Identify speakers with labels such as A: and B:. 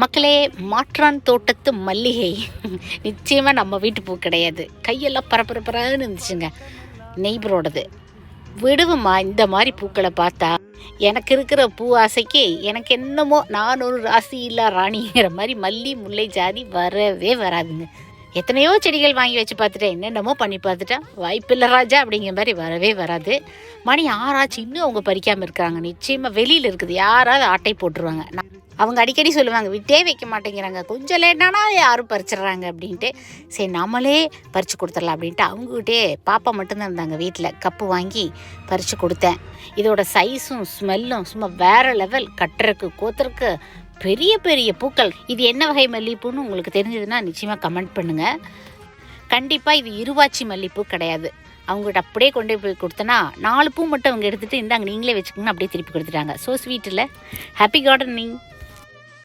A: மக்களே, மாற்றான் தோட்டத்து மல்லிகை நிச்சயமாக நம்ம வீட்டு பூ கிடையாது. கையெல்லாம் பரபரப்பரான்னு இருந்துச்சுங்க. நெய்பரோடது. விடுவோம்மா இந்த மாதிரி பூக்களை பார்த்தா. எனக்கு இருக்கிற பூ ஆசைக்கு எனக்கு என்னமோ நான் ஒரு ராசி இல்லா ராணிங்கிற மாதிரி மல்லி முல்லை ஜாதி வரவே வராதுங்க. எத்தனையோ செடிகள் வாங்கி வச்சு பார்த்துட்டேன், என்னென்னமோ பண்ணி பார்த்துட்டேன், வாய்ப்பில்லை ராஜா அப்படிங்கிற மாதிரி வரவே வராது. மணி 6 ஆச்சு, இன்னும் அவங்க பறிக்காமல் இருக்காங்க. நிச்சயமாக வெளியில் இருக்குது, யாராவது ஆட்டை போட்டுருவாங்க. அவங்க அடிக்கடி சொல்லுவாங்க, விட்டே வைக்க மாட்டேங்கிறாங்க, கொஞ்சம் லேட்டானா யாரும் பறிச்சிட்றாங்க அப்படின்ட்டு. சரி நம்மளே பறித்து கொடுத்துடலாம் அப்படின்ட்டு அவங்ககிட்டே பாப்பா மட்டும்தான் இருந்தாங்க வீட்டில். கப்பு வாங்கி பறித்து கொடுத்தேன். இதோட சைஸும் ஸ்மெல்லும் சும்மா வேறு லெவல். கட்டுறக்கு கோத்துறக்கு பெரிய பெரிய பூக்கள். இது என்ன வகை மல்லிகைப்பூன்னு உங்களுக்கு தெரிஞ்சதுன்னா நிச்சயமாக கமெண்ட் பண்ணுங்கள். கண்டிப்பாக இது இருவாச்சி மல்லிகைப்பூ கிடையாது. அவங்ககிட்ட அப்படியே கொண்டு போய் கொடுத்தனா 4 பூ மட்டும் அவங்க எடுத்துகிட்டு இந்தாங்க நீங்களே வச்சுக்கோங்கன்னு அப்படியே திருப்பி கொடுத்துட்டாங்க. ஸோ ஸ்வீட்டில் ஹாப்பி கார்டனிங்.